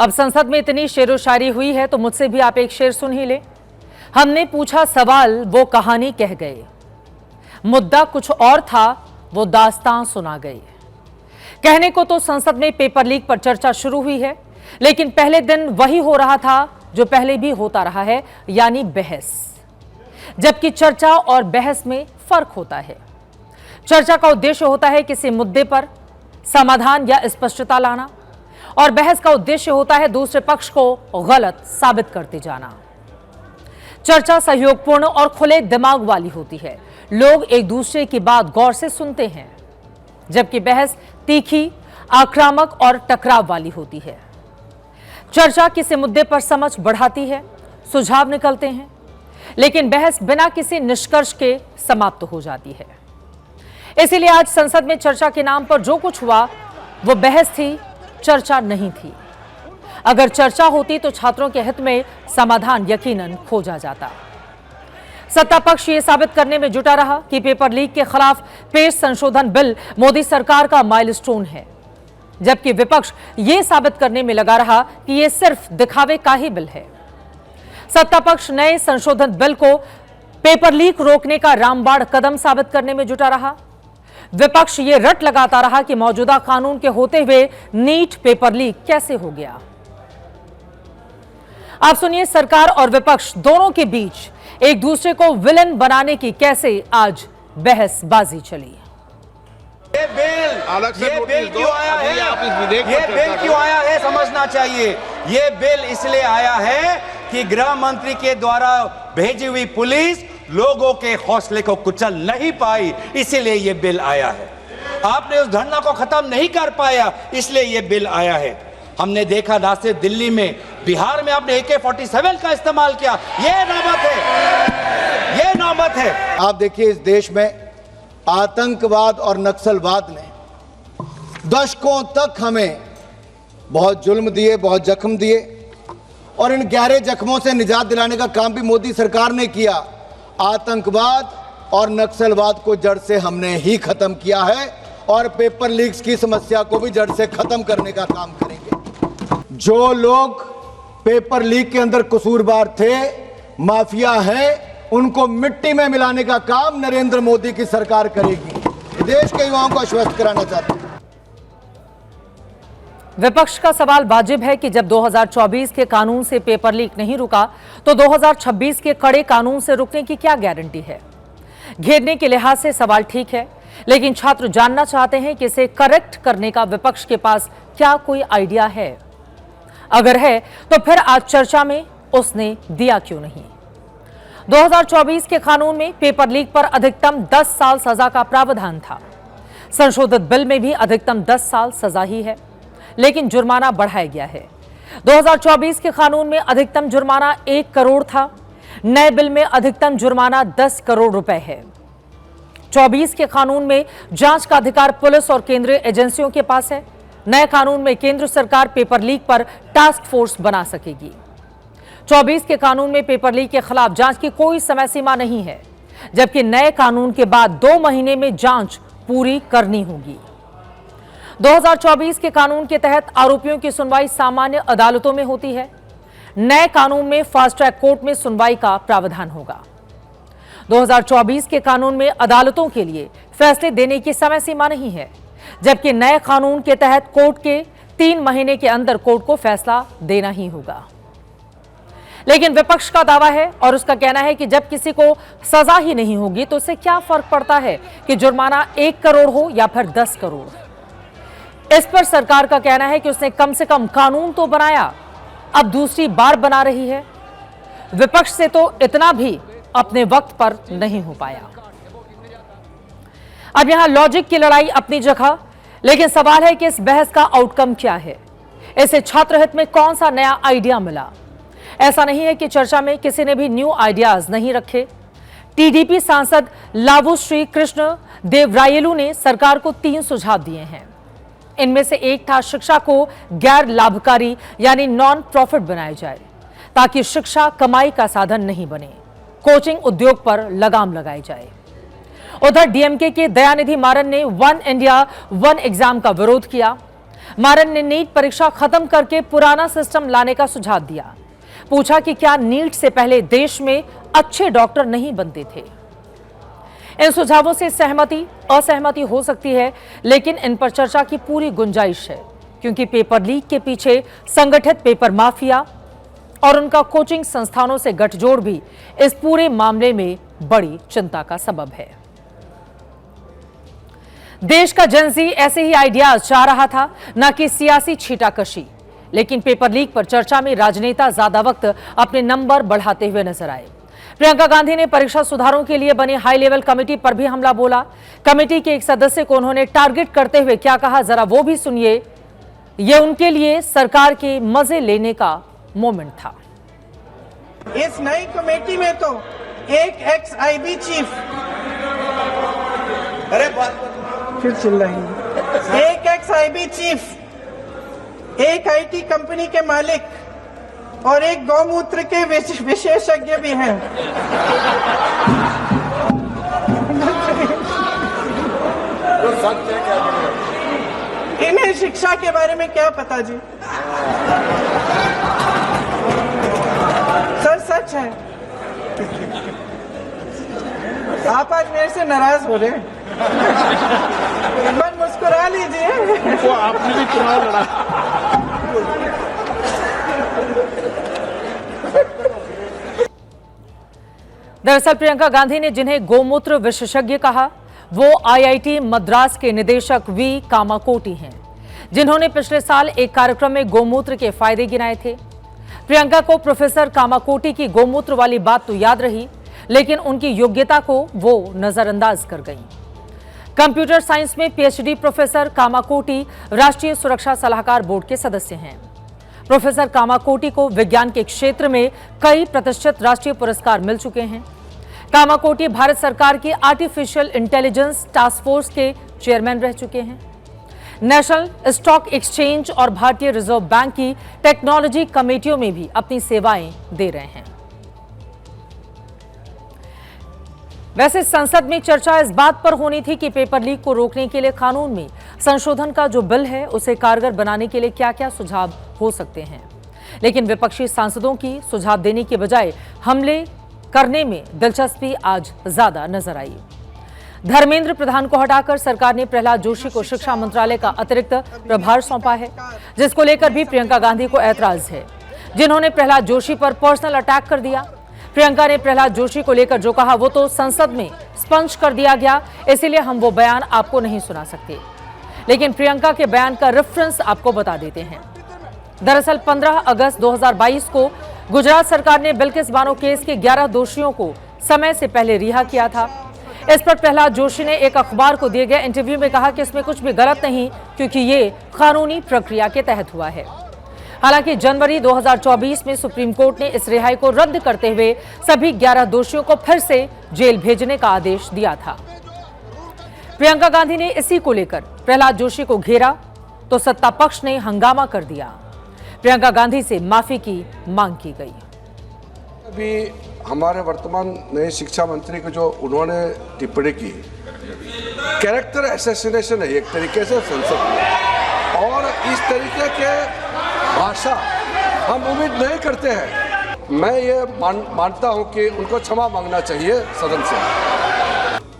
अब संसद में इतनी शेरो शायरी हुई है तो मुझसे भी आप एक शेर सुन ही ले। हमने पूछा सवाल, वो कहानी कह गए, मुद्दा कुछ और था, वो दास्तां सुना गए। कहने को तो संसद में पेपर लीक पर चर्चा शुरू हुई है, लेकिन पहले दिन वही हो रहा था जो पहले भी होता रहा है, यानी बहस। जबकि चर्चा और बहस में फर्क होता है। चर्चा का उद्देश्य होता है किसी मुद्दे पर समाधान या स्पष्टता लाना, और बहस का उद्देश्य होता है दूसरे पक्ष को गलत साबित करते जाना। चर्चा सहयोगपूर्ण और खुले दिमाग वाली होती है। लोग एक दूसरे की बात गौर से सुनते हैं, जबकि बहस तीखी, आक्रामक और टकराव वाली होती है। चर्चा किसी मुद्दे पर समझ बढ़ाती है, सुझाव निकलते हैं, लेकिन बहस बिना किसी निष्कर्ष के समाप्त हो जाती है। इसीलिए आज संसद में चर्चा के नाम पर जो कुछ हुआ वो बहस थी, चर्चा नहीं थी। अगर चर्चा होती तो छात्रों के हित में समाधान यकीनन खोजा जाता। सत्ता पक्ष ये साबित करने में जुटा रहा कि पेपर लीक के खिलाफ पेश संशोधन बिल मोदी सरकार का माइलस्टोन है, जबकि विपक्ष ये साबित करने में लगा रहा कि ये सिर्फ दिखावे का ही बिल है। सत्ता पक्ष नए संशोधन बिल को पेपर लीक रोकने का रामबाण कदम साबित करने में जुटा रहा। विपक्ष ये रट लगाता रहा कि मौजूदा कानून के होते हुए नीट पेपर लीक कैसे हो गया। आप सुनिए, सरकार और विपक्ष दोनों के बीच एक दूसरे को विलन बनाने की कैसे आज बहसबाजी चली। ये बिल क्यों आया है? ये बिल क्यों आया है समझना चाहिए। ये बिल इसलिए आया है कि गृह मंत्री के द्वारा भेजी हुई पुलिस लोगों के हौसले को कुचल नहीं पाई, इसीलिए ये बिल आया है। आपने उस धरना को खत्म नहीं कर पाया, इसलिए ये बिल आया है। हमने देखा ना सिर्फ दिल्ली में, बिहार में आपने AK-47 का इस्तेमाल किया। ये नौबत है, ये नौबत है। आप देखिए, इस देश में आतंकवाद और नक्सलवाद ने दशकों तक हमें बहुत जुल्म दिए, बहुत जख्म दिए, और इन गहरे जख्मों से निजात दिलाने का काम भी मोदी सरकार ने किया। आतंकवाद और नक्सलवाद को जड़ से हमने ही खत्म किया है, और पेपर लीक्स की समस्या को भी जड़ से खत्म करने का काम करेंगे। जो लोग पेपर लीक के अंदर कसूरवार थे, माफिया हैं, उनको मिट्टी में मिलाने का काम नरेंद्र मोदी की सरकार करेगी। देश के युवाओं को आश्वस्त कराना चाहते हैं। विपक्ष का सवाल वाजिब है कि जब 2024 के कानून से पेपर लीक नहीं रुका तो 2026 के कड़े कानून से रुकने की क्या गारंटी है। घेरने के लिहाज से सवाल ठीक है, लेकिन छात्र जानना चाहते हैं कि इसे करेक्ट करने का विपक्ष के पास क्या कोई आइडिया है। अगर है तो फिर आज चर्चा में उसने दिया क्यों नहीं। 2024 के कानून में पेपर लीक पर अधिकतम 10 साल सजा का प्रावधान था। संशोधित बिल में भी अधिकतम 10 साल सजा ही है, लेकिन जुर्माना बढ़ाया गया है। 2024 के कानून में अधिकतम जुर्माना 1 करोड़ था। नए बिल में अधिकतम जुर्माना 10 करोड़ रुपए है। 24 के कानून में जांच का अधिकार पुलिस और केंद्रीय एजेंसियों के पास है। नए कानून में केंद्र सरकार पेपर लीक पर टास्क फोर्स बना सकेगी। 24 के कानून में पेपर लीक के खिलाफ जांच की कोई समय सीमा नहीं है, जबकि नए कानून के बाद 2 महीने में जांच पूरी करनी होगी। 2024 के कानून के तहत आरोपियों की सुनवाई सामान्य अदालतों में होती है। नए कानून में फास्ट ट्रैक कोर्ट में सुनवाई का प्रावधान होगा। 2024 के कानून में अदालतों के लिए फैसले देने की समय सीमा नहीं है, जबकि नए कानून के तहत कोर्ट के 3 महीने के अंदर कोर्ट को फैसला देना ही होगा। लेकिन विपक्ष का दावा है और उसका कहना है कि जब किसी को सजा ही नहीं होगी तो इससे क्या फर्क पड़ता है कि जुर्माना 1 करोड़ हो या फिर 10 करोड़। इस पर सरकार का कहना है कि उसने कम से कम कानून तो बनाया, अब दूसरी बार बना रही है। विपक्ष से तो इतना भी अपने वक्त पर नहीं हो पाया। अब यहां लॉजिक की लड़ाई अपनी जगह, लेकिन सवाल है कि इस बहस का आउटकम क्या है। इसे छात्र हित में कौन सा नया आइडिया मिला। ऐसा नहीं है कि चर्चा में किसी ने भी न्यू आइडियाज नहीं रखे। टीडीपी सांसद लावू श्री कृष्ण देवरायलू ने सरकार को 3 सुझाव दिए हैं। इनमें से एक था शिक्षा को गैर लाभकारी यानी नॉन प्रॉफिट बनाया जाए, ताकि शिक्षा कमाई का साधन नहीं बने। कोचिंग उद्योग पर लगाम लगाई जाए। उधर डीएमके के दयानिधि मारन ने 1 इंडिया 1 एग्जाम का विरोध किया। मारन ने नीट परीक्षा खत्म करके पुराना सिस्टम लाने का सुझाव दिया। पूछा कि क्या नीट से पहले देश में अच्छे डॉक्टर नहीं बनते थे। इन सुझावों से सहमति असहमति हो सकती है, लेकिन इन पर चर्चा की पूरी गुंजाइश है, क्योंकि पेपर लीक के पीछे संगठित पेपर माफिया और उनका कोचिंग संस्थानों से गठजोड़ भी इस पूरे मामले में बड़ी चिंता का सबब है। देश का जेनजी ऐसे ही आइडियाज चाह रहा था, न कि सियासी छींटाकशी। लेकिन पेपर लीक पर चर्चा में राजनेता ज्यादा वक्त अपने नंबर बढ़ाते हुए नजर आए। प्रियंका गांधी ने परीक्षा सुधारों के लिए बनी हाई लेवल कमेटी पर भी हमला बोला। कमेटी के एक सदस्य को उन्होंने टारगेट करते हुए क्या कहा, जरा वो भी सुनिए। ये उनके लिए सरकार के मजे लेने का मोमेंट था। इस नई कमेटी में तो एक एक्स आईबी चीफ, अरे फिर चिल्लाएंगे, एक एक्स आईबी चीफ, एक आईटी कंपनी के मालिक और एक गौमूत्र के विशेषज्ञ भी हैं। इन्हें शिक्षा के बारे में क्या पता जी? सर सच है। आप आज मेरे से नाराज हो रहे हैं? मन मुस्कुरा लीजिए। वो आपने भी चुनाव लड़ा। दरअसल प्रियंका गांधी ने जिन्हें गोमूत्र विशेषज्ञ कहा, वो आईआईटी मद्रास के निदेशक वी कामाकोटी हैं, जिन्होंने पिछले साल एक कार्यक्रम में गोमूत्र के फायदे गिनाए थे। प्रियंका को प्रोफेसर कामाकोटी की गोमूत्र वाली बात तो याद रही, लेकिन उनकी योग्यता को वो नजरअंदाज कर गईं। कंप्यूटर साइंस में पीएचडी प्रोफेसर कामाकोटी राष्ट्रीय सुरक्षा सलाहकार बोर्ड के सदस्य हैं। प्रोफेसर कामाकोटी को विज्ञान के क्षेत्र में कई प्रतिष्ठित राष्ट्रीय पुरस्कार मिल चुके हैं। कामाकोटी भारत सरकार की आर्टिफिशियल इंटेलिजेंस टास्क फोर्स के चेयरमैन रह चुके हैं। नेशनल स्टॉक एक्सचेंज और भारतीय रिजर्व बैंक की टेक्नोलॉजी कमेटियों में भी अपनी सेवाएं दे रहे हैं। वैसे संसद में चर्चा इस बात पर होनी थी कि पेपर लीक को रोकने के लिए कानून में संशोधन का जो बिल है उसे कारगर बनाने के लिए क्या-क्या सुझाव हो सकते हैं। लेकिन विपक्षी सांसदों की सुझाव देने के बजाय हमले करने में दिलचस्पी आज ज्यादा नजर आई। धर्मेंद्र प्रधान को हटाकर सरकार ने प्रहलाद जोशी को शिक्षा मंत्रालय का अतिरिक्त प्रभार सौंपा है, जिसको लेकर भी प्रियंका गांधी को ऐतराज है, जिन्होंने प्रहलाद जोशी पर पर्सनल अटैक कर दिया। प्रियंका ने प्रहलाद जोशी को लेकर जो कहा वो तो संसद में स्पंज कर दिया गया, इसीलिए हम वो बयान आपको नहीं सुना सकते। लेकिन प्रियंका के बयान का रेफरेंस आपको बता देते हैं। दरअसल 15 अगस्त 2022 को गुजरात सरकार ने बिल्किस बानो केस के 11 दोषियों को समय से पहले रिहा किया था। इस पर प्रहलाद जोशी ने एक अखबार को दिए गए इंटरव्यू में कहा कि इसमें कुछ भी गलत नहीं, क्योंकि ये कानूनी प्रक्रिया के तहत हुआ है। हालांकि जनवरी 2024 में सुप्रीम कोर्ट ने इस रिहाई को रद्द करते हुए सभी 11 दोषियों को फिर से जेल भेजने का आदेश दिया था। प्रियंका गांधी ने इसी को लेकर प्रहलाद जोशी को घेरा तो सत्ता पक्ष ने हंगामा कर दिया। प्रियंका गांधी से माफी की मांग की गई। अभी हमारे वर्तमान नए शिक्षा मंत्री को जो उन्होंने टिप्पणी की, कैरेक्टर असैसिनेशन है एक तरीके से संसद में, और इस तरीके के भाषा हम उम्मीद नहीं करते हैं। मैं ये मानता हूं कि उनको क्षमा मांगना चाहिए सदन से।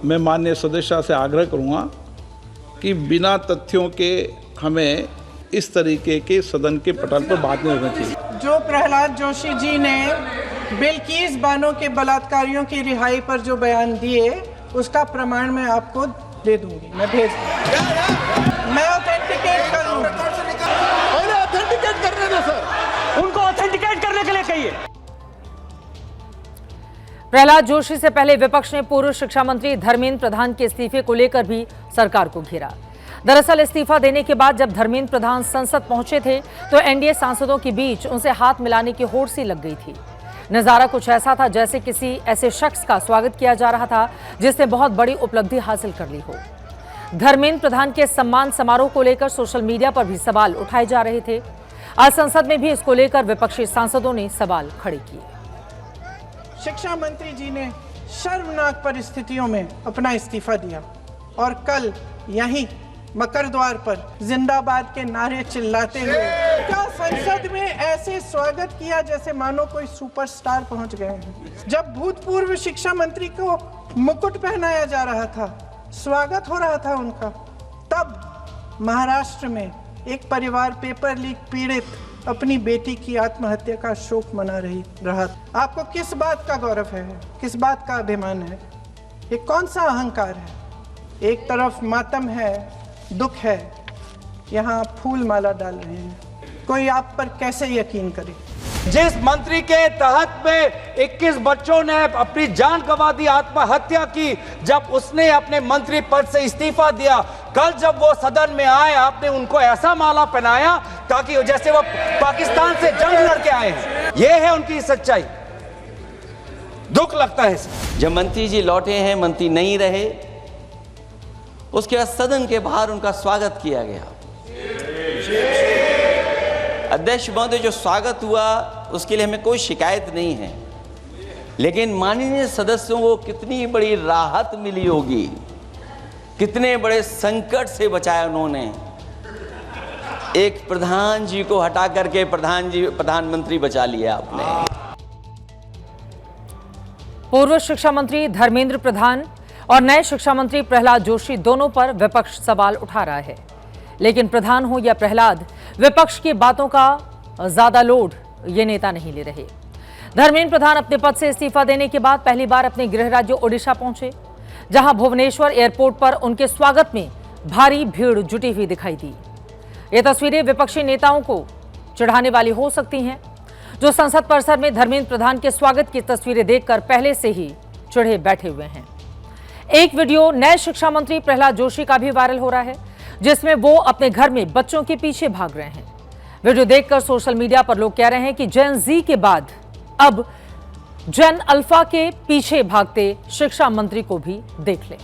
मैं माननीय सदस्य से आग्रह करूंगा कि बिना तथ्यों के हमें इस तरीके के सदन के पटल पर बात नहीं करनी चाहिए। जो प्रहलाद जोशी जी ने बिल्किस बानो के बलात्कारियों की रिहाई पर जो बयान दिए, उसका प्रमाण मैं आपको दे दूंगी, मैं भेज दूंगी, मैं ऑथेंटिकेट कर लूंगी। ऑथेंटिकेट करने दो सर, उनको ऑथेंटिकेट करने के लिए कहिए। प्रहलाद जोशी से पहले विपक्ष ने पूर्व शिक्षा मंत्री धर्मेंद्र प्रधान के इस्तीफे को लेकर भी सरकार को घेरा। दरअसल इस्तीफा देने के बाद जब धर्मेंद्र प्रधान संसद पहुंचे थे तो एनडीए सांसदों के बीच उनसे हाथ मिलाने की होड़ सी लग गई थी। नजारा कुछ ऐसा था जैसे किसी ऐसे शख्स का स्वागत किया जा रहा था जिसने बहुत बड़ी उपलब्धि हासिल कर ली हो। धर्मेंद्र प्रधान के सम्मान समारोह को लेकर सोशल मीडिया पर भी सवाल उठाए जा रहे थे। आज संसद में भी इसको लेकर विपक्षी सांसदों ने सवाल खड़े किए। शिक्षा मंत्री जी ने शर्मनाक परिस्थितियों में अपना इस्तीफा दिया और कल यहीं मकर द्वार पर जिंदाबाद के नारे चिल्लाते हुए क्या संसद में ऐसे स्वागत किया जैसे मानो कोई सुपरस्टार पहुंच गए हैं। जब भूतपूर्व शिक्षा मंत्री को मुकुट पहनाया जा रहा था, स्वागत हो रहा था उनका, तब महाराष्ट्र में एक परिवार पेपर लीक पीड़ित अपनी बेटी की आत्महत्या का शोक मना रहा। आपको किस बात का गौरव है, किस बात का अभिमान है? ये कौन सा अहंकार है? एक तरफ मातम है, दुख है, यहाँ फूल माला डाल रहे हैं। कोई आप पर कैसे यकीन करे? जिस मंत्री के तहत में 21 बच्चों ने अपनी जान गंवा दी, आत्महत्या की, जब उसने अपने मंत्री पद से इस्तीफा दिया, कल जब वो सदन में आए आपने उनको ऐसा माला पहनाया ताकि जैसे वो पाकिस्तान से जंग लड़के आए हैं। ये है उनकी सच्चाई। दुख लगता है। जब मंत्री जी लौटे हैं, मंत्री नहीं रहे, उसके बाद सदन के बाहर उनका स्वागत किया गया। अध्यक्ष महोदय, जो स्वागत हुआ उसके लिए हमें कोई शिकायत नहीं है, लेकिन माननीय सदस्यों को कितनी बड़ी राहत मिली होगी, कितने बड़े संकट से बचाया उन्होंने। एक प्रधान जी को हटा करके प्रधानमंत्री बचा लिया आपने। पूर्व शिक्षा मंत्री धर्मेंद्र प्रधान और नए शिक्षा मंत्री प्रहलाद जोशी दोनों पर विपक्ष सवाल उठा रहा है, लेकिन प्रधान हो या प्रहलाद, विपक्ष की बातों का ज्यादा लोड ये नेता नहीं ले रहे। धर्मेंद्र प्रधान अपने पद से इस्तीफा देने के बाद पहली बार अपने गृह राज्य ओडिशा पहुंचे, जहां भुवनेश्वर एयरपोर्ट पर उनके स्वागत में भारी भीड़ जुटी हुई दिखाई दी। ये तस्वीरें विपक्षी नेताओं को चिढ़ाने वाली हो सकती हैं, जो संसद परिसर में धर्मेंद्र प्रधान के स्वागत की तस्वीरें देखकर पहले से ही चिढ़े बैठे हुए हैं। एक वीडियो नए शिक्षा मंत्री प्रहलाद जोशी का भी वायरल हो रहा है, जिसमें वो अपने घर में बच्चों के पीछे भाग रहे हैं। वीडियो देखकर सोशल मीडिया पर लोग कह रहे हैं कि जेन जी के बाद अब जेन अल्फा के पीछे भागते शिक्षा मंत्री को भी देख लें।